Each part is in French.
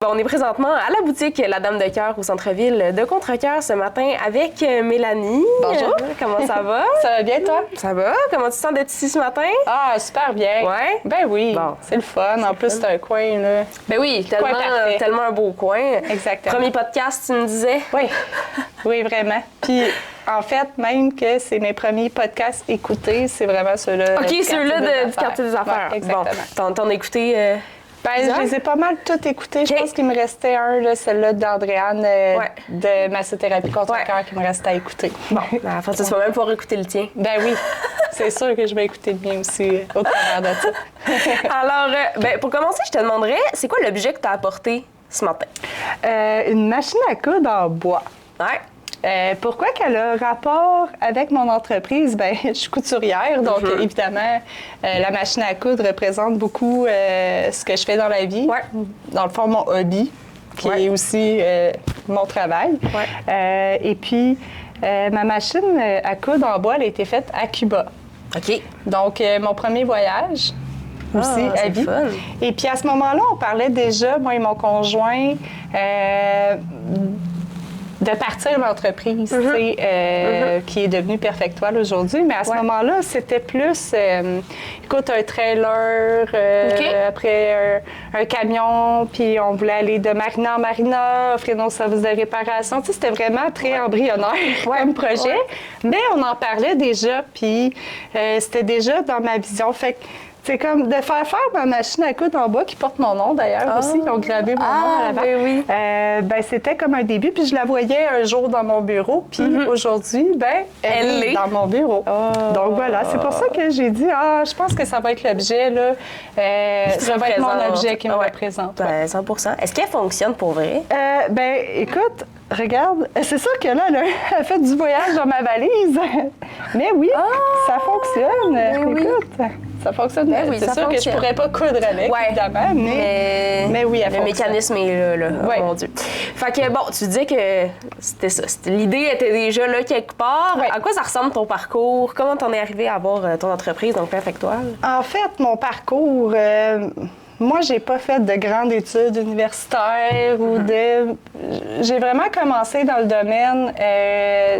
On est présentement à la boutique La Dame de Cœur au centre-ville de Contrecœur ce matin avec Mélanie. Bonjour. Comment ça va? Ça va bien, toi? Ça va? Comment tu te sens d'être ici ce matin? Ah, super bien. Ouais? Ben oui, Bon. c'est le fun. En plus, c'est un coin, là. Ben oui, tellement un beau coin. Exactement. Premier podcast, tu me disais? Oui, oui, vraiment. Puis, en fait, même que c'est mes premiers podcasts écoutés, c'est vraiment ceux-là. OK, ceux-là du quartier des affaires. Ouais, exactement. Bon, t'en as écouté... Ben, je les ai pas mal tous écoutés. Je pense qu'il me restait un, là, celle-là d'Andréane de massothérapie contre le cœur qui me restait à écouter. Bon, en fait, tu vas même pouvoir écouter le tien. Ben oui, c'est sûr que je vais écouter le mien aussi au travers de ça. Alors, pour commencer, je te demanderais, c'est quoi l'objet que tu as apporté ce matin? Une machine à coudre en bois. Ouais. Pourquoi qu'elle a rapport avec mon entreprise? Ben, je suis couturière, donc évidemment, la machine à coudre représente beaucoup ce que je fais dans la vie. Ouais. Dans le fond, mon hobby, qui est aussi mon travail. Ouais. Et puis, ma machine à coudre en bois, elle a été faite à Cuba. OK. Donc, mon premier voyage aussi à vie. Fun. Et puis, à ce moment-là, on parlait déjà, moi et mon conjoint, de partir l'entreprise, qui est devenue Perfectoile aujourd'hui. Mais à ce moment-là, c'était plus, écoute, un trailer, après un camion, puis on voulait aller de marina en marina, offrir nos services de réparation. Tu sais, c'était vraiment très embryonnaire comme projet. Ouais. Mais on en parlait déjà, puis c'était déjà dans ma vision. Fait que, c'est comme de faire ma machine à coudre en bois, qui porte mon nom d'ailleurs aussi, ils ont gravé mon nom à l'avant. Ben oui. C'était comme un début, puis je la voyais un jour dans mon bureau, puis aujourd'hui, elle est dans mon bureau. Donc voilà, c'est pour ça que j'ai dit, je pense que ça va être l'objet, là. Ça va être mon objet qui me représente. Ben, 100%. Est-ce qu'elle fonctionne pour vrai? Écoute, regarde, c'est sûr que là, elle a fait du voyage dans ma valise. Mais oui, ça fonctionne. Écoute, ça fonctionne. Oui, c'est sûr que je pourrais pas coudre avec, évidemment, mais oui, elle fonctionne. Le mécanisme est là. Oh mon Dieu. Fait que, bon, tu disais que c'était ça. L'idée était déjà là quelque part. Ouais. À quoi ça ressemble ton parcours? Comment t'en es arrivé à avoir ton entreprise, donc Perfectoile? En fait, mon parcours... moi, j'ai pas fait de grandes études universitaires J'ai vraiment commencé dans le domaine,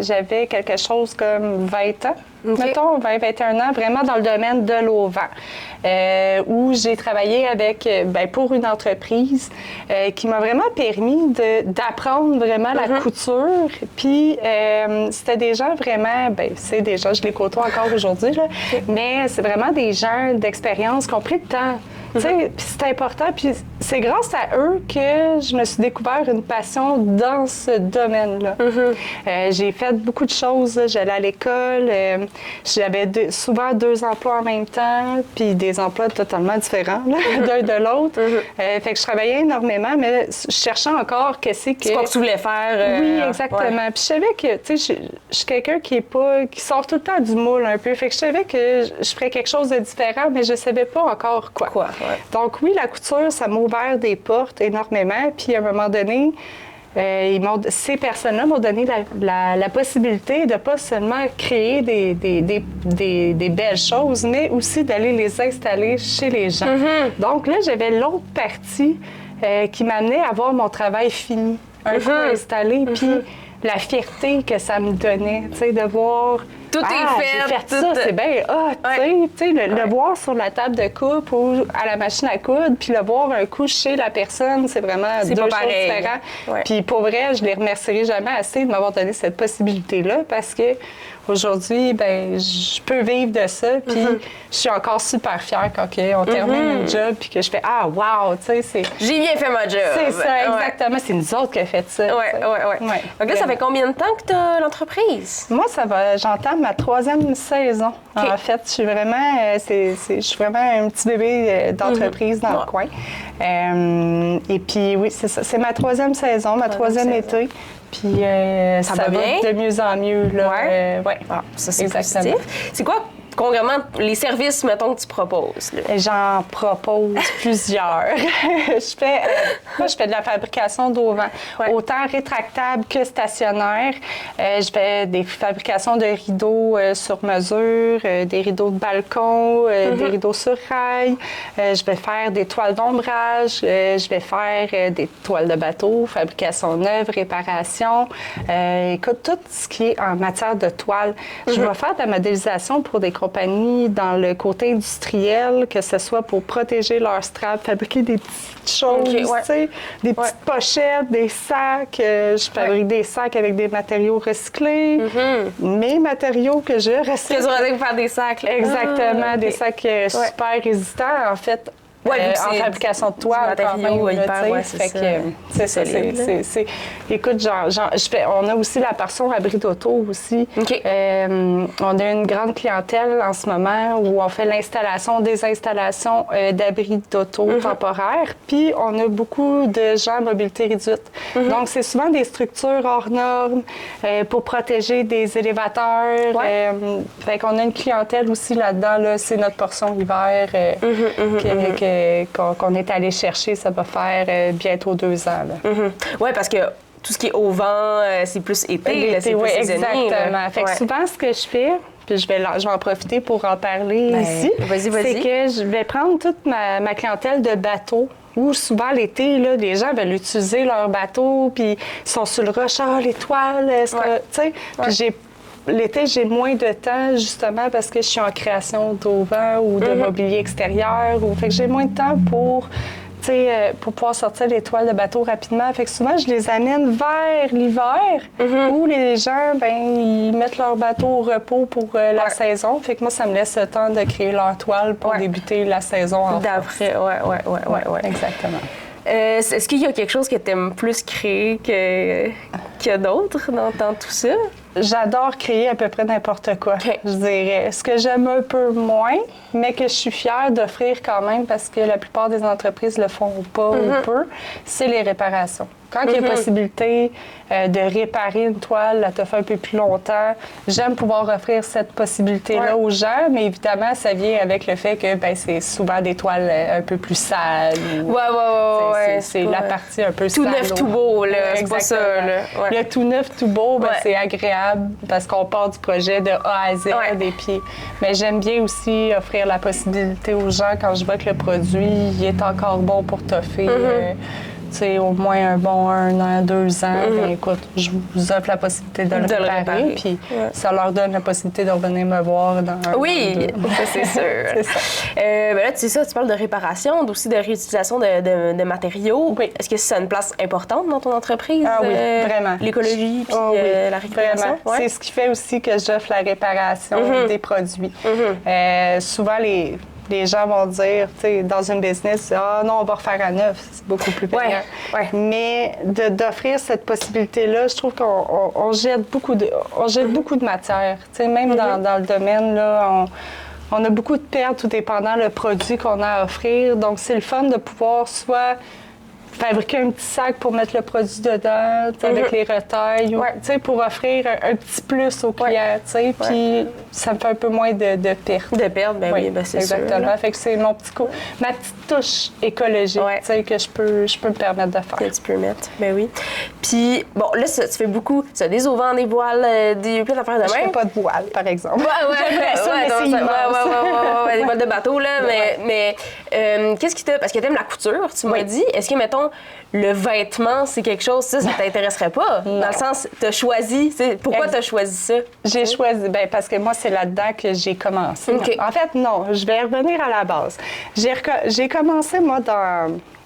j'avais quelque chose comme 20 ans, mettons, 20-21 ans, vraiment dans le domaine de l'auvent, où j'ai travaillé pour une entreprise qui m'a vraiment permis d'apprendre vraiment la couture. Puis, c'était des gens vraiment, c'est des gens, je les côtoie encore aujourd'hui, là, mais c'est vraiment des gens d'expérience qui ont pris le temps. Tu sais, puis c'est important, puis c'est grâce à eux que je me suis découvert une passion dans ce domaine-là. J'ai fait beaucoup de choses. J'allais à l'école, j'avais souvent 2 emplois en même temps, puis des emplois totalement différents l'un de l'autre. Fait que je travaillais énormément, mais je cherchais encore qu'est-ce que... C'est quoi que tu voulais faire. Oui, exactement. Puis je savais que, tu sais, je suis quelqu'un qui sort tout le temps du moule un peu. Fait que je savais que je ferais quelque chose de différent, mais je savais pas encore quoi. Donc oui, la couture, ça m'a ouvert des portes énormément. Puis à un moment donné, ces personnes-là m'ont donné la possibilité de pas seulement créer des belles choses, mais aussi d'aller les installer chez les gens. Donc là, j'avais l'autre partie qui m'amenait à voir mon travail fini, un coup installé, puis la fierté que ça me donnait, tu sais, de voir... Tout est fait. J'ai fait ça, c'est bien tu sais, le voir sur la table de coupe ou à la machine à coudre, puis le voir un coup chez la personne, c'est vraiment deux choses différentes. Puis pour vrai, je les remercierai jamais assez de m'avoir donné cette possibilité-là, parce que aujourd'hui, je peux vivre de ça, puis je suis encore super fière quand on termine un job, puis que je fais « Ah, wow! » tu sais, c'est... J'ai bien fait ma job! C'est ça, exactement. C'est nous autres qui avons fait ça. Donc là, ça fait combien de temps que tu as l'entreprise? Moi, j'entame ma 3e saison. En fait, je suis vraiment un petit bébé d'entreprise dans le coin. Et puis, oui, c'est ça. C'est ma 3e saison, ma 3e été. Puis ça va bien? De mieux en mieux. Là. Ça, c'est positif. C'est quoi concrètement, les services, mettons, que tu proposes. Là. J'en propose plusieurs. Moi, je fais de la fabrication d'auvents, autant rétractable que stationnaire. Je fais des fabrications de rideaux sur mesure, des rideaux de balcon, des rideaux sur rail. Je vais faire des toiles d'ombrage. Je vais faire des toiles de bateau, fabrication neuve, réparation. Écoute, tout ce qui est en matière de toile. Je vais faire de la modélisation pour des compagnies dans le côté industriel, que ce soit pour protéger leurs straps, fabriquer des petites choses, tu sais, des petites pochettes, des sacs. Je fabrique des sacs avec des matériaux recyclés. Mes matériaux que je recycle. Tu aurais pour faire des sacs. Là. Exactement, des sacs super résistants, en fait. En fabrication de toile, quand même, écoute, on a aussi la portion abri d'auto aussi. On a une grande clientèle en ce moment où on fait l'installation, des installations d'abris d'auto temporaires. Puis, on a beaucoup de gens à mobilité réduite. Donc, c'est souvent des structures hors normes pour protéger des élévateurs. Fait qu'on a une clientèle aussi là-dedans. Là, c'est notre portion hiver qu'on est allé chercher. Ça va faire bientôt 2 ans. Oui, parce que tout ce qui est au vent, c'est plus été. C'est plus exactement. Fait que souvent, ce que je fais, puis je vais en profiter pour en parler ici, c'est que je vais prendre toute ma clientèle de bateaux où souvent l'été, là, les gens veulent utiliser leur bateau, puis ils sont sur le rush, les toiles, tu sais. Puis l'été, j'ai moins de temps, justement, parce que je suis en création d'auvents ou de mobilier extérieur. Fait que j'ai moins de temps pour pouvoir sortir les toiles de bateau rapidement. Fait que souvent, je les amène vers l'hiver, où les gens, ils mettent leur bateau au repos pour la saison. Fait que moi, ça me laisse le temps de créer leur toile pour débuter la saison d'après. Oui. Exactement. Est-ce qu'il y a quelque chose que tu aimes plus créer que d'autres dans tout ça? J'adore créer à peu près n'importe quoi, je dirais. Ce que j'aime un peu moins, mais que je suis fière d'offrir quand même, parce que la plupart des entreprises le font pas ou peu, c'est les réparations. Quand il y a possibilité de réparer une toile, la te fait un peu plus longtemps, j'aime pouvoir offrir cette possibilité-là aux gens, mais évidemment, ça vient avec le fait que c'est souvent des toiles un peu plus sales. C'est la partie un peu tout sale. Tout neuf, tout beau, là. C'est pas ça, là. Le tout neuf, tout beau, c'est agréable parce qu'on part du projet de A à Z des pieds. Mais j'aime bien aussi offrir la possibilité aux gens, quand je vois que le produit il est encore bon pour t'offrir. Au moins un bon 1 an, 2 ans, écoute, je vous offre la possibilité de le réparer, puis ça leur donne la possibilité de revenir me voir dans un an, ça, c'est sûr. C'est ça. Là, tu sais ça, tu parles de réparation, aussi de réutilisation de matériaux. Est-ce que ça a une place importante dans ton entreprise? Ah oui, vraiment. L'écologie puis la récupération? Vraiment. C'est ce qui fait aussi que j'offre la réparation des produits. Souvent, les gens vont dire, tu sais, dans une business, non, on va refaire à neuf, c'est beaucoup plus payant. Mais d'offrir cette possibilité-là, je trouve qu'on jette beaucoup de matière. Tu sais, même dans le domaine, là, on a beaucoup de pertes, tout dépendant le produit qu'on a à offrir. Donc, c'est le fun de pouvoir soit fabriquer un petit sac pour mettre le produit dedans, avec les retailles, pour offrir un petit plus au client, puis ça me fait un peu moins de pertes. De pertes, c'est exactement. sûr. Fait que c'est ma petite touche écologique, que je peux me permettre de faire. Que tu peux mettre, Puis, bon, là, tu fais beaucoup, des auvents, des voiles, plein d'affaires de main. Je fais pas de voile, par exemple. J'aimerais ça, mais c'est immense. Des voiles de bateau, là, mais qu'est-ce qui t'a... Parce que t'aimes la couture, tu m'as dit. Est-ce que, mettons, le vêtement, c'est quelque chose, ça t'intéresserait pas? Non. Dans le sens, t'as choisi, pourquoi t'as choisi ça? J'ai choisi, parce que moi, c'est là-dedans que j'ai commencé. En fait, non, je vais revenir à la base. J'ai commencé, moi,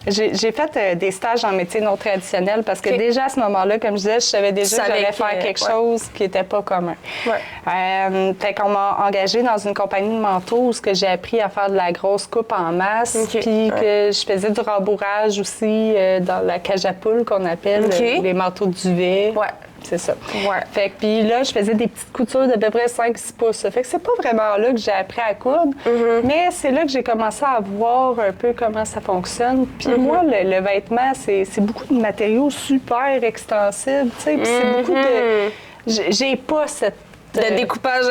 J'ai fait des stages en métier non traditionnel parce que déjà à ce moment-là, comme je disais, je savais déjà que j'allais faire quelque chose qui n'était pas commun. Fait qu'on m'a engagée dans une compagnie de manteaux où j'ai appris à faire de la grosse coupe en masse, puis que je faisais du rembourrage aussi dans la cage à poules qu'on appelle les manteaux de duvet. C'est ça. Fait que puis là, je faisais des petites coutures d'à peu près 5-6 pouces. Fait que c'est pas vraiment là que j'ai appris à coudre, mais c'est là que j'ai commencé à voir un peu comment ça fonctionne. Puis moi, le vêtement, c'est beaucoup de matériaux super extensibles, tu sais, puis c'est beaucoup de... J'ai pas De découpage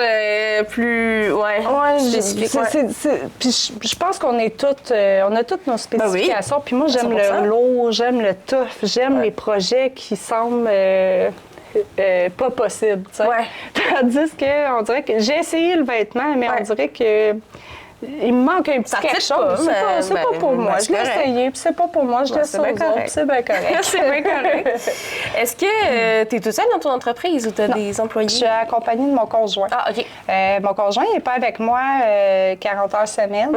plus spécifique. Puis je pense qu'on est toutes, on a toutes nos spécifications. Puis moi, j'aime 100%. le lourd, j'aime le tough, j'aime les projets qui semblent pas possibles. Ouais. Tandis que on dirait que j'ai essayé le vêtement, mais on dirait que il me manque un petit quelque chose. C'est pas pour moi. Je l'ai essayé, puis c'est pas pour moi. Je laisse aux autres, puis c'est bien correct. C'est bien correct. Est-ce que tu es toute seule dans ton entreprise ou tu as des employés? Je suis accompagnée de mon conjoint. Ah, OK. Mon conjoint n'est pas avec moi 40 heures semaine.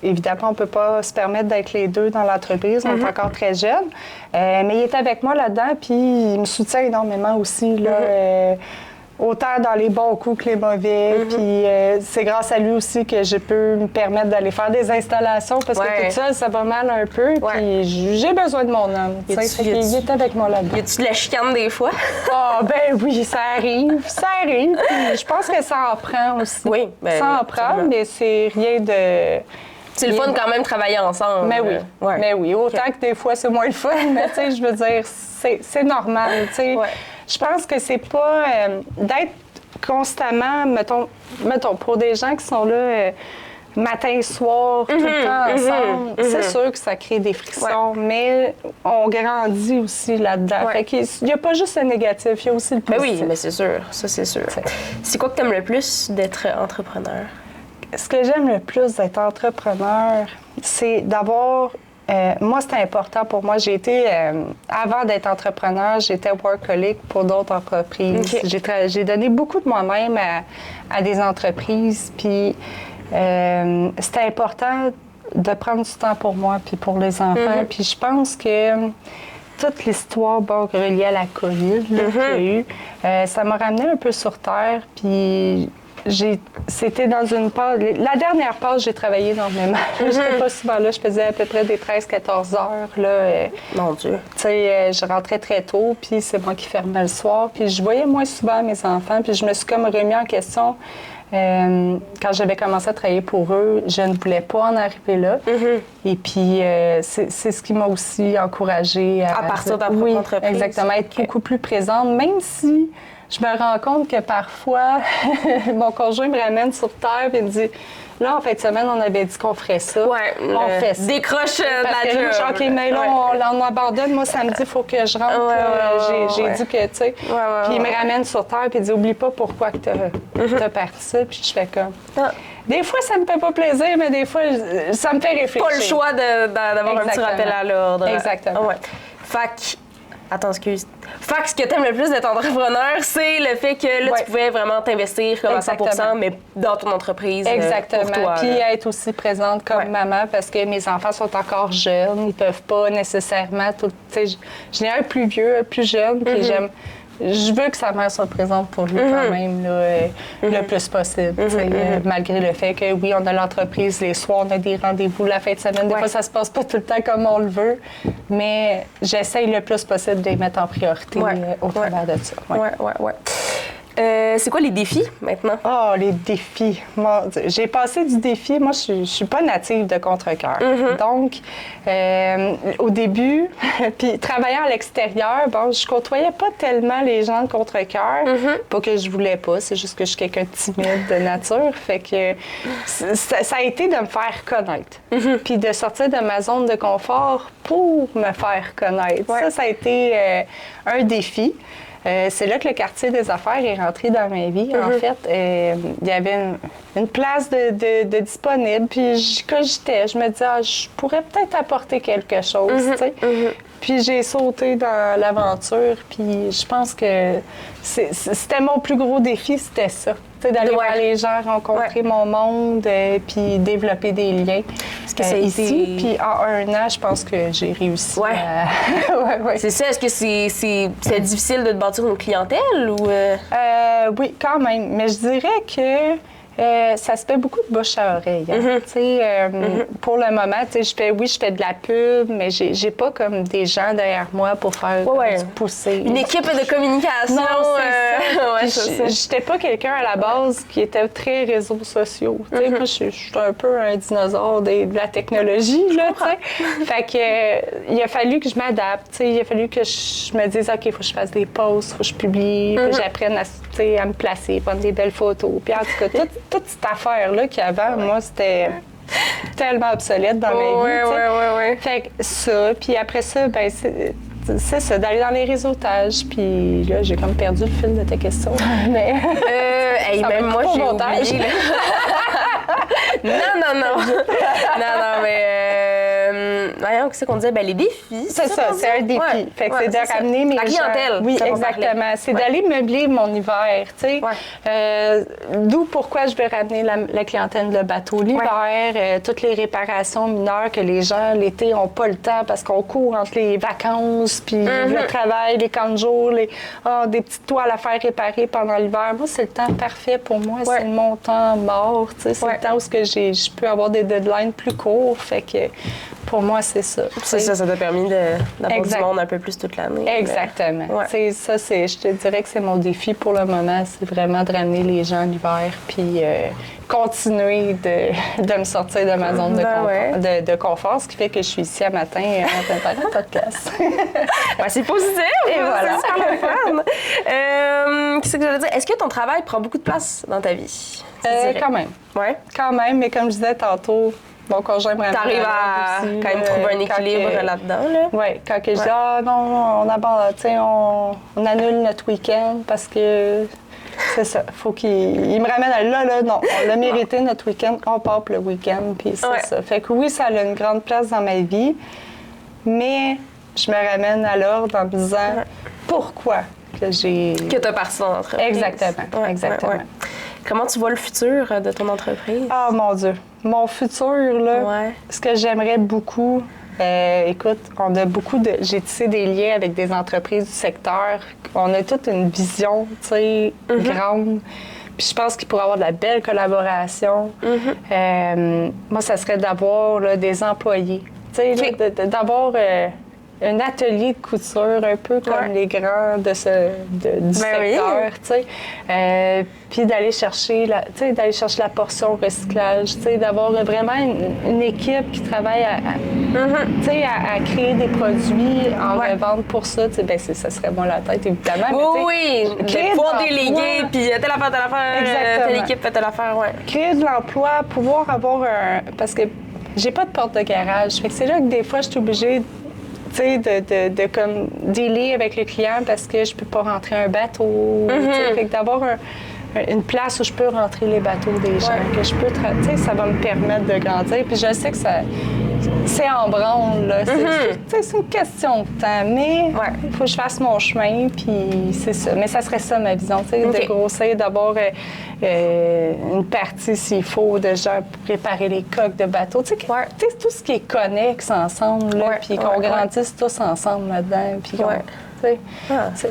Évidemment, on ne peut pas se permettre d'être les deux dans l'entreprise. On est encore très jeunes. Mais il est avec moi là-dedans, puis il me soutient énormément aussi. Là, autant dans les bons coups que les mauvais. Puis c'est grâce à lui aussi que je peux me permettre d'aller faire des installations parce que toute seule, ça va mal un peu. Puis j'ai besoin de mon homme. Il est avec moi là-dedans. Y a-tu de la chicane des fois? Ah, ben oui, ça arrive. Ça arrive. Puis je pense que ça en prend aussi. Oui. Ben, ça en prend, mais c'est rien de... C'est le fun quand même de travailler ensemble. Mais oui. Mais oui. Autant que des fois, c'est moins le fun. Mais tu sais, je veux dire, c'est normal. Tu sais. Je pense que c'est pas d'être constamment, mettons, pour des gens qui sont là matin, soir, tout le temps ensemble, c'est sûr que ça crée des frictions, mais on grandit aussi là-dedans. Fait qu'il n'y a pas juste le négatif, il y a aussi le positif. Mais oui, mais c'est sûr, ça c'est sûr. C'est quoi que tu aimes le plus d'être entrepreneur? Ce que j'aime le plus d'être entrepreneur, c'est d'avoir... moi, c'était important pour moi. J'ai été, avant d'être entrepreneur, j'étais workaholic pour d'autres entreprises. Okay. J'ai donné beaucoup de moi-même à des entreprises. Puis, c'était important de prendre du temps pour moi puis pour les enfants. Puis, je pense que toute l'histoire reliée à la COVID qu'il y a eu, ça m'a ramené un peu sur terre. Puis, c'était dans une pause. La dernière pause, j'ai travaillé énormément. J'étais pas souvent là. Je faisais à peu près des 13-14 heures. Là, Mon Dieu. Tu sais, je rentrais très tôt, puis c'est moi qui fermais le soir. Puis je voyais moins souvent mes enfants. Puis je me suis comme remis en question. Quand j'avais commencé à travailler pour eux, je ne voulais pas en arriver là. Et puis, c'est ce qui m'a aussi encouragée à partir de ta propre entreprise. Exactement. Être beaucoup plus présente, même si... Je me rends compte que parfois, mon conjoint me ramène sur terre et me dit « Là, en fin de semaine, on avait dit qu'on ferait ça. On fait ça. » Décroche de la job. OK, mais là, on abandonne. Moi, samedi, il faut que je rentre. J'ai dit que, tu sais... Puis il me ramène sur terre et il dit « Oublie pas pourquoi que t'as parti ça. » Puis je fais comme... Des fois, ça me fait pas plaisir, mais des fois, ça me fait réfléchir. Pas le choix d'avoir un petit rappel à l'ordre. Exactement. Attends, excuse. Fait que ce que t'aimes le plus d'être entrepreneur, c'est le fait que là, tu pouvais vraiment t'investir comme à 100%, mais dans ton entreprise. Exactement. Pour toi, puis être aussi présente comme maman parce que mes enfants sont encore jeunes. Ils peuvent pas nécessairement tout. Tu sais, je n'ai un plus vieux, un plus jeune, puis je veux que sa mère soit présente pour lui quand même là, le plus possible. Malgré le fait que oui, on a l'entreprise les soirs, on a des rendez-vous la fin de semaine. Des fois, ça se passe pas tout le temps comme on le veut, mais j'essaye le plus possible de les mettre en priorité au travers de ça. C'est quoi les défis maintenant? Oh, les défis. J'ai passé du défi. Moi, je suis pas native de Contrecœur. Donc, au début, puis travaillant à l'extérieur, bon, je côtoyais pas tellement les gens de Contrecœur. Pas que je voulais pas, c'est juste que je suis quelqu'un de timide de nature. Fait que ça a été de me faire connaître. Puis de sortir de ma zone de confort pour me faire connaître. Ça a été un défi. C'est là que le quartier des affaires est rentré dans ma vie. En fait, il y avait une place de disponible, puis je cogitais. Je me disais, je pourrais peut-être apporter quelque chose, tu sais. Puis j'ai sauté dans l'aventure, puis je pense que c'était mon plus gros défi, c'était ça. D'aller voir les gens, rencontrer mon monde, puis développer des liens. Est-ce que ici, puis en 1 an, je pense que j'ai réussi. C'est ça. Est-ce que c'est difficile de te bâtir une clientèle ou oui, quand même. Mais je dirais que ça se fait beaucoup de bouche à oreille. Pour le moment, je fais de la pub, mais j'ai pas comme des gens derrière moi pour faire pousser. Une équipe de communication. Non, c'est ça. J'étais pas quelqu'un à la base qui était très réseaux sociaux. Moi, je suis un peu un dinosaure de la technologie. Là, fait que il a fallu que je m'adapte. Il a fallu que je me dise, OK, il faut que je fasse des posts, il faut que je publie, que j'apprenne à tu sais, à me placer, prendre des belles photos. Puis en tout cas, toute cette affaire-là qu'avant, moi, c'était tellement obsolète dans ma vie. Ouais. Fait que ça, puis après ça, ben c'est ça, d'aller dans les réseautages. Puis là, j'ai comme perdu le fil de ta question. Mais même moi, j'ai oublié. Non, mais... voyons, qu'est-ce qu'on disait? Ben, les défis. C'est ça, c'est un défi. Ouais, fait que c'est de ramener mes la clientèle. Oui, exactement. C'est d'aller meubler mon hiver, tu sais. D'où pourquoi je veux ramener la clientèle de bateau l'hiver, toutes les réparations mineures que les gens, l'été, n'ont pas le temps parce qu'on court entre les vacances, puis le travail, les camps de jour, des petites toiles à faire réparer pendant l'hiver. Moi, c'est le temps parfait pour moi. C'est mon temps mort, tu sais. C'est le temps où je peux avoir des deadlines plus courts. Fait que pour moi, c'est ça. C'est ça t'a permis d'avoir du monde un peu plus toute l'année. Exactement. Ça, je te dirais que c'est mon défi pour le moment. C'est vraiment de ramener les gens l'hiver, puis continuer de me sortir de ma zone de confort, ce qui fait que je suis ici à matin en train de faire un podcast. C'est positif! Et voilà. C'est super le fun. Qu'est-ce que je veux dire? Est-ce que ton travail prend beaucoup de place dans ta vie? Quand même. Ouais. Quand même, mais comme je disais tantôt, mon conjoint me t'arrives à aussi, quand même trouver un équilibre là-dedans, là? Oui, quand je dis « Ah non, on abandonne, tu sais, on annule notre week-end parce que c'est ça, faut qu'il me ramène à là, non, on l'a mérité notre week-end, on part pour le week-end, puis c'est ça. Fait que oui, ça a une grande place dans ma vie, mais je me ramène à l'ordre en me disant pourquoi que j'ai... Que tu as parti ton entreprise. Exactement, exactement. Comment tu vois le futur de ton entreprise? Ah, mon Dieu! Mon futur, là, ce que j'aimerais beaucoup, écoute, on a j'ai tissé des liens avec des entreprises du secteur. On a toute une vision, tu sais, grande. Puis je pense qu'il pourrait y avoir de la belle collaboration. Moi, ça serait d'avoir là, des employés. Tu sais, d'avoir un atelier de couture un peu comme les grands du secteur, tu sais. Puis d'aller chercher la portion recyclage, tu sais, d'avoir vraiment une équipe qui travaille tu sais, à créer des produits en revente pour ça. Tu sais, ben ça serait bon la tête, évidemment. Oui, de pouvoir déléguer, puis telle affaire, telle équipe fait telle affaire, Créer de l'emploi, pouvoir avoir parce que j'ai pas de porte de garage. Fait que c'est là que des fois, je suis obligée de comme dealer avec le client parce que je peux pas rentrer un bateau. Fait que d'avoir une place où je peux rentrer les bateaux des gens, que je peux... ça va me permettre de grandir. Puis je sais que c'est en branle, là. C'est une question de temps, mais il faut que je fasse mon chemin, puis c'est ça. Mais ça serait ça, ma vision, de grossir, d'avoir une partie, s'il faut, de genre préparer les coques de bateaux. Tout ce qui est connexe ensemble, là, puis qu'on grandisse tous ensemble là-dedans, puis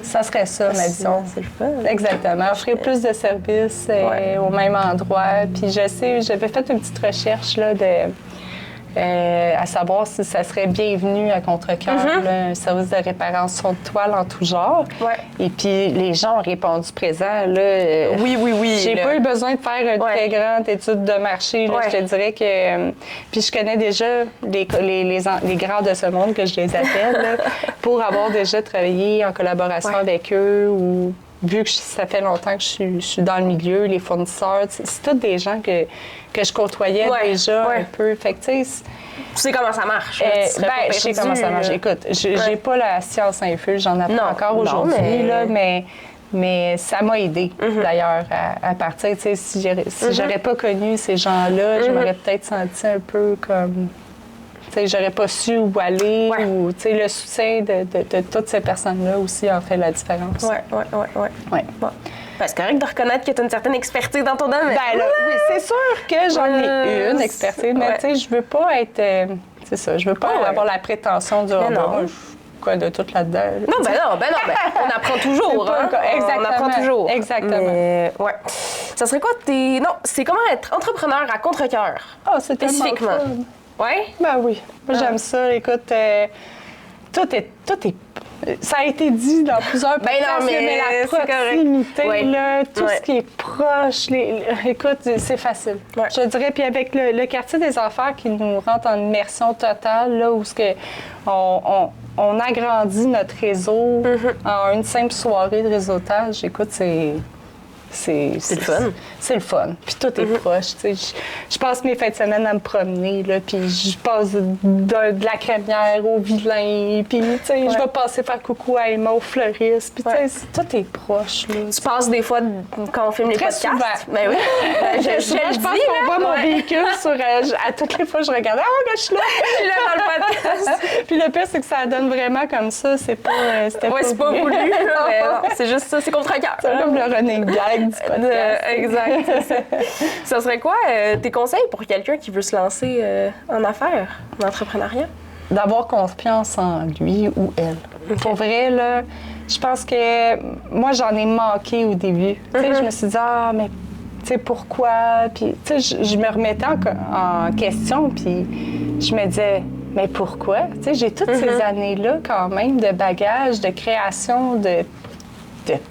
ça serait ça, ma vision. C'est le fun. Exactement. Je ferais plus de services au même endroit. Puis je sais, j'avais fait une petite recherche là, à savoir si ça serait bienvenu à Contrecœur, un service de réparation de toile en tout genre. Et puis les gens ont répondu présent. Là, oui. J'ai pas eu besoin de faire une très grande étude de marché. Là, je te dirais que... puis je connais déjà les grands de ce monde, que je les appelle, là, pour avoir déjà travaillé en collaboration avec eux ou... Vu que ça fait longtemps que je suis dans le milieu, les fournisseurs, c'est tous des gens que je côtoyais déjà un peu. Fait que, tu sais comment ça marche. Je sais comment ça marche. Écoute, j'ai pas la science infuse, j'en apprends encore aujourd'hui, mais ça m'a aidé, d'ailleurs, à partir. Tu sais, si j'aurais pas connu ces gens-là, je m'aurais peut-être senti un peu comme... j'aurais pas su où aller ou le soutien de toutes ces personnes-là aussi en fait la différence. Oui. C'est correct de reconnaître que tu as une certaine expertise dans ton domaine. Oui, c'est sûr que j'en ai une expertise, mais je veux pas être... c'est ça, je veux pas avoir la prétention de quoi de tout là-dedans. Non, on apprend toujours. Exactement. On apprend toujours. Exactement. Mais, ça serait quoi Non, c'est comment être entrepreneur à Contrecœur? Spécifiquement. Oui? Ben oui. Moi, j'aime ça. Écoute, tout est... Ça a été dit dans plusieurs podcasts, mais la proximité, là, tout ce qui est proche, écoute, c'est facile. Je dirais, puis avec le quartier des affaires qui nous rentre en immersion totale, là, où on agrandit notre réseau en une simple soirée de réseautage, écoute, c'est le fun. C'est le fun. Puis tout est proche. Je passe mes fins de semaine à me promener, là, puis je passe de la crémière au vilain, puis je vais passer faire coucou à Emma au fleuriste. Puis tout est proche. Là. Tu passes des fois quand on filme les podcasts? Souvent. Ben oui. Je pense qu'on voit mon véhicule sur... à toutes les fois, je regarde. Ah, ben, je suis là! Je suis là dans le podcast. Puis le pire, c'est que ça donne vraiment comme ça. C'est pas... c'est pas voulu. Mais non, c'est juste ça. C'est contre cœur. C'est comme le running gag du podcast. Exact. Ça serait quoi tes conseils pour quelqu'un qui veut se lancer en affaires, en entrepreneuriat? D'avoir confiance en lui ou elle. Okay. Pour vrai, là, je pense que moi, j'en ai manqué au début. Je me suis dit, mais tu sais, pourquoi? Puis, tu sais, je me remettais en question, puis je me disais, mais pourquoi? Tu sais, j'ai toutes ces années-là, quand même, de bagages, de création, de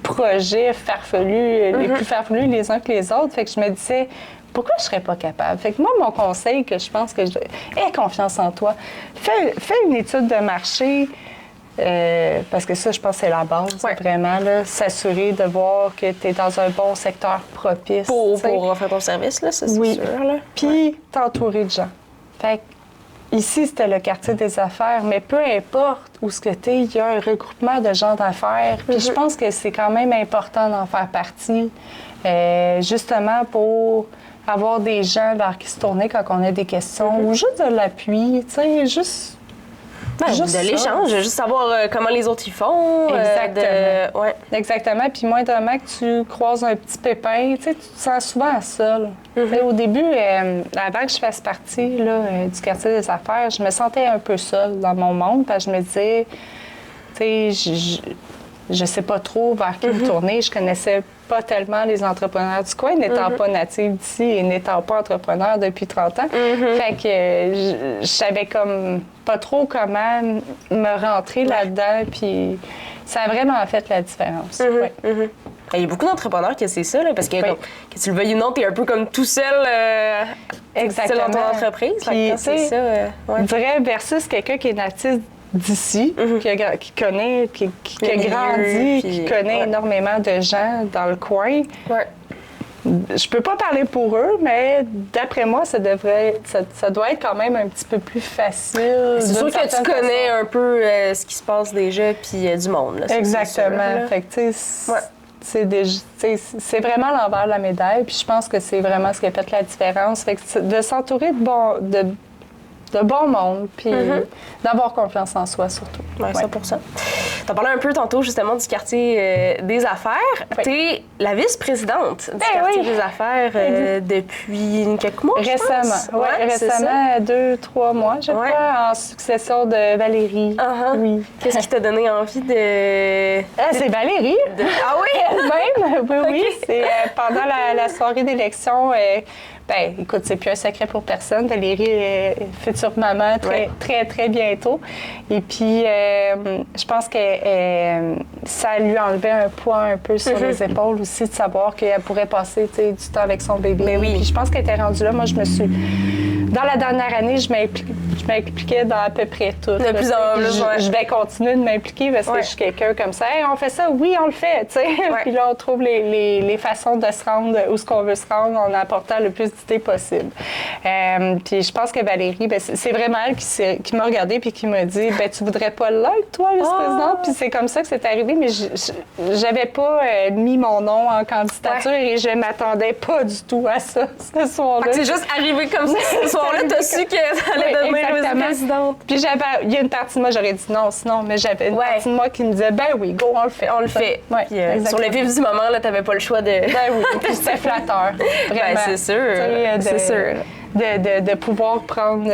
projets farfelus, les plus farfelus les uns que les autres. Fait que je me disais, pourquoi je serais pas capable? Fait que moi, mon conseil que je pense que aie confiance en toi. Fais une étude de marché, parce que ça, je pense que c'est la base, vraiment, là, s'assurer de voir que tu es dans un bon secteur propice. Pour offrir ton service, là, ça, c'est sûr. Puis t'entourer de gens. Fait que ici, c'était le quartier des affaires, mais peu importe où ce que tu es, il y a un regroupement de gens d'affaires. Puis je pense que c'est quand même important d'en faire partie, justement pour avoir des gens vers qui se tourner quand on a des questions ou juste de l'appui, tu sais, juste de l'échange, juste savoir comment les autres y font. Exactement. Exactement. Puis moindrement que tu croises un petit pépin, tu sais, tu te sens souvent seul. Au début, avant que je fasse partie là, du quartier des affaires, je me sentais un peu seule dans mon monde parce que je me disais, tu sais, je sais pas trop vers qui me tourner. Je connaissais pas tellement les entrepreneurs du coin, n'étant pas native d'ici et n'étant pas entrepreneur depuis 30 ans. Fait que je savais comme pas trop comment me rentrer là-dedans, puis ça a vraiment fait la différence. Il y a beaucoup d'entrepreneurs qui c'est ça, là, parce que, que tu le veuilles ou non, tu es un peu comme tout seul, Exactement. Seul dans ton entreprise. Puis, c'est ça. Vrai versus quelqu'un qui est natif d'ici, qui connaît, qui a grandi, qui connaît énormément de gens dans le coin. Je peux pas parler pour eux, mais d'après moi, ça doit être quand même un petit peu plus facile. C'est sûr que tu connais un peu ce qui se passe déjà, puis du monde. Là, exactement. Fait que, tu sais, c'est vraiment l'envers de la médaille, puis je pense que c'est vraiment ce qui a fait la différence. Fait que de s'entourer de bon monde, puis d'avoir confiance en soi, surtout. Oui, 100%. Tu as parlé un peu tantôt, justement, du quartier des affaires. Tu es la vice-présidente du quartier des affaires depuis quelques mois, récemment. Récemment, 2-3 mois, je crois, en succession de Valérie. Oui. Qu'est-ce qui t'a donné envie de... c'est Valérie. Ah oui? Elle-même, oui. C'est pendant la soirée d'élection... ben, écoute, c'est plus un secret pour personne. Valérie est future maman très, très bientôt. Et puis, je pense que ça lui enlevait un poids un peu sur les épaules aussi de savoir qu'elle pourrait passer du temps avec son bébé. Mais oui. Puis je pense qu'elle était rendue là. Moi, je me suis... Dans la dernière année, je m'impliquais dans à peu près tout. De plus en plus, je vais continuer de m'impliquer parce que je suis quelqu'un comme ça. Hey, on fait ça? Oui, on le fait, tu sais. Puis là, on trouve les façons de se rendre où ce qu'on veut se rendre en apportant le plus d'idées possible. Puis je pense que Valérie, c'est vraiment elle qui m'a regardée puis qui m'a dit, tu voudrais pas l'être, toi, vice-présidente? Puis c'est comme ça que c'est arrivé, mais j'avais pas mis mon nom en candidature et je m'attendais pas du tout à ça ce soir-là. C'est juste arrivé comme ça ce soir-là, t'as su que ça allait devenir vice-présidente. Puis il y a une partie de moi, j'aurais dit non, sinon, mais j'avais une partie de moi qui me disait, ben oui, go, on le fait. On le fait. Puis, sur le vif du moment, là, t'avais pas le choix de... Ben oui, puis c'était flatteur, vraiment. C'est sûr, c'est sûr. De pouvoir prendre...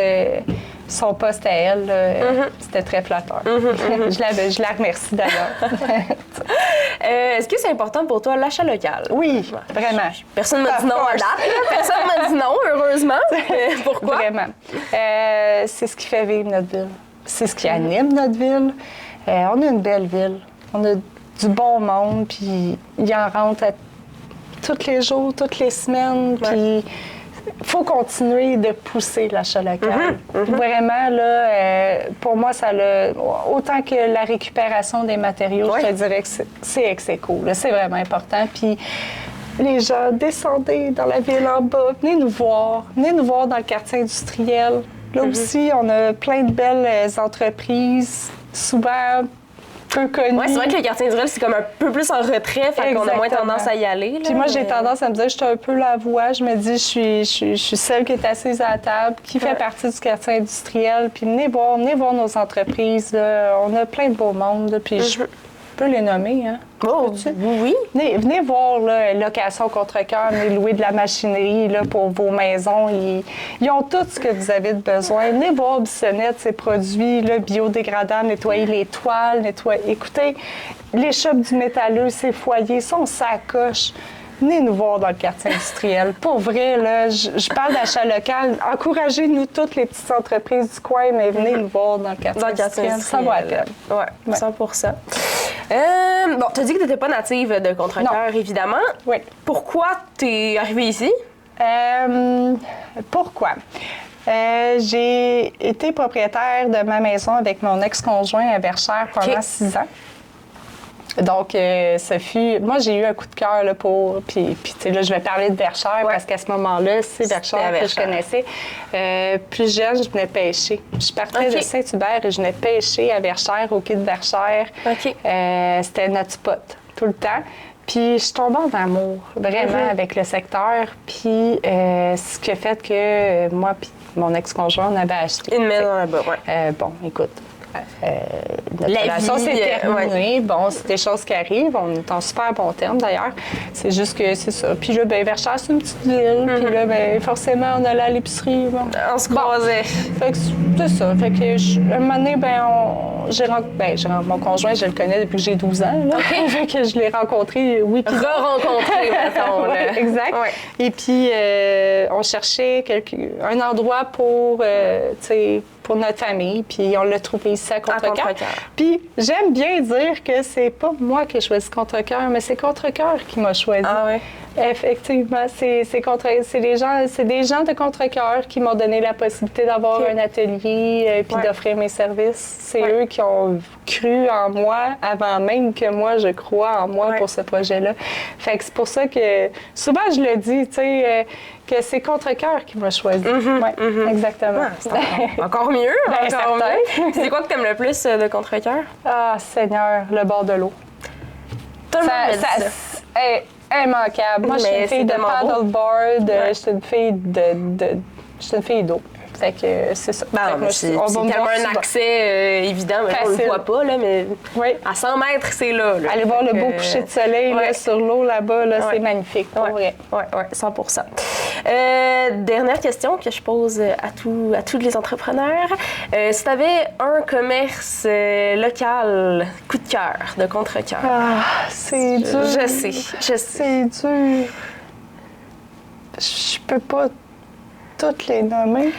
son poste à elle, c'était très flatteur. Je la remercie d'ailleurs. Est-ce que c'est important pour toi l'achat local? Oui, vraiment. Personne ne m'a dit non à date. Personne ne m'a dit non, heureusement. Pourquoi? Vraiment. C'est ce qui fait vivre notre ville. C'est ce qui anime notre ville. On a une belle ville. On a du bon monde, puis il en rentre tous les jours, toutes les semaines, puis... Il faut continuer de pousser l'achat local. Vraiment, là, pour moi, ça autant que la récupération des matériaux, je te dirais que c'est ex aequo. C'est vraiment important. Puis les gens, descendez dans la ville en bas, venez nous voir dans le quartier industriel. Là aussi, on a plein de belles entreprises, souvent peu connues. Oui, c'est vrai que le quartier industriel, c'est comme un peu plus en retrait, fait qu'on a moins tendance à y aller. Là, puis moi, j'ai tendance à me dire, je suis un peu la voix. Je me dis, je suis celle qui est assise à la table, qui fait partie du quartier industriel. Puis venez voir nos entreprises. Là. On a plein de beaux mondes. Là, puis je peux les nommer. Hein? Oh, oui. Venez voir là, Location Contrecœur, venez louer de la machinerie là, pour vos maisons. Ils ont tout ce que vous avez de besoin. Venez voir Bissonnette, ses produits là, biodégradables, nettoyer les toiles, Écoutez, les shops du métalleux, ses foyers, son sacoche. Venez nous voir dans le quartier industriel. Pour vrai, là, je parle d'achat local. Encouragez-nous toutes les petites entreprises du coin, mais venez nous voir dans le quartier industriel. Ça vaut la peine. Oui, 100%. Bon, tu as dit que tu n'étais pas native de Contrecœur, évidemment. Oui. Pourquoi tu es arrivée ici? Pourquoi? J'ai été propriétaire de ma maison avec mon ex-conjoint à Verchères pendant 6 ans. Donc, moi, j'ai eu un coup de cœur là, pour. Puis tu sais, là, je vais parler de Verchères parce qu'à ce moment-là, c'est Verchères que je connaissais. Plus jeune, je venais pêcher. Je partais de Saint-Hubert et je venais pêcher à Verchères, au quai de Verchères. C'était notre spot, tout le temps. Puis je suis tombée en amour, vraiment, avec le secteur. Puis ce qui a fait que moi puis mon ex-conjoint, on avait acheté. Une maison là-bas, bon, écoute. Notre relation s'est terminée. Bon, c'est des choses qui arrivent. On est en super bon terme, d'ailleurs. C'est juste que c'est ça. Puis là, Verchères, c'est une petite ville. Puis là, forcément, on allait à l'épicerie. Bon. On se croisait. Fait que c'est ça. Fait que, un moment donné, j'ai rencontré mon conjoint, je le connais depuis que j'ai 12 ans. Là. Fait que je l'ai rencontré, Re-rencontré, mettons. Exact. Ouais. Et puis, on cherchait un endroit pour, pour notre famille, puis on l'a trouvé ici à Contrecœur. Puis j'aime bien dire que c'est pas moi qui ai choisi Contrecœur, mais c'est Contrecœur qui m'a choisi. Ah oui? Effectivement, c'est des gens de Contrecœur qui m'ont donné la possibilité d'avoir un atelier puis d'offrir mes services. C'est eux qui ont cru en moi avant même que moi je crois en moi pour ce projet-là. Fait que c'est pour ça que souvent je le dis, tu sais, que c'est Contrecœur qui m'a choisi. Exactement. Ah, c'est encore mieux. Encore mieux. C'est quoi que tu aimes le plus de Contrecœur? Ah, Seigneur, le bord de l'eau. Tout le monde dit ça. Immanquable. Moi, je suis une fille de paddleboard, je suis une fille d'eau. Fait que c'est ça. C'est tellement un accès évident, mais on ne le voit pas, là, mais à 100 mètres, c'est là. Allez voir le beau coucher de soleil là, sur l'eau là-bas, là, c'est magnifique, pour vrai. Oui, 100%. Dernière question que je pose à tous les entrepreneurs. Si tu avais un commerce local coup de cœur, de Contrecœur. Ah, c'est dur. Je sais. C'est dur. Je peux pas toutes les nommer.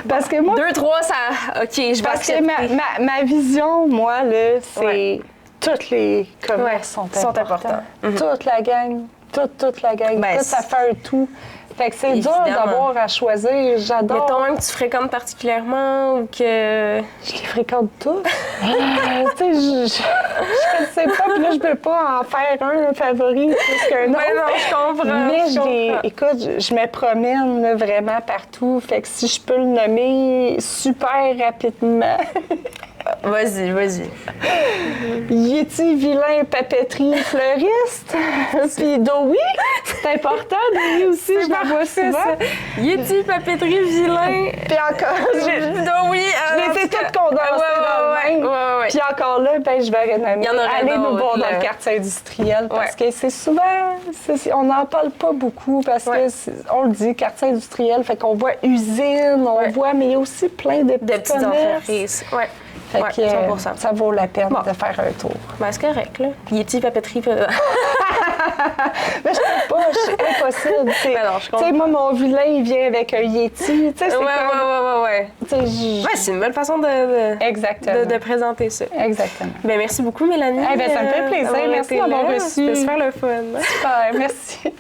Parce que moi... 2, 3, ça... OK, je vais accepter. Parce que ma vision, moi, là, c'est... Tous les commerces sont importants. Toute la gang. Toute la gang. Ça fait un tout. Fait que c'est dur d'avoir à choisir. J'adore. Mettons un que tu fréquentes particulièrement ou que... Je les fréquente tous. Tu sais, je sais pas, puis là, je peux pas en faire un favori plus qu'un autre. Non, je comprends. Mais écoute, je me promène là, vraiment partout. Fait que si je peux le nommer super rapidement... Vas-y. Yeti, vilain, papeterie, fleuriste. Puis Dowi, c'est important. Dowi aussi, je la vois souvent. Yeti, papeterie, vilain. Puis encore, Dowi. Je les ai toutes condensées dans le même. Puis encore là, je vais renommer. Allez nous voir dans le quartier industriel parce que c'est souvent... on n'en parle pas beaucoup parce que on le dit, quartier industriel, fait qu'on voit usine, on voit, mais il y a aussi plein de petites entreprises. Fait que, 100%. Ça vaut la peine de faire un tour. C'est correct, là. Yeti, papeterie... Mais je peux pas, c'est impossible. Tu sais, moi, mon vilain, il vient avec un Yeti. Tu sais, c'est une belle façon de présenter ça. Exactement. Merci beaucoup, Mélanie. Ça me fait plaisir. Merci d'avoir reçu. C'était super le fun. Super, merci.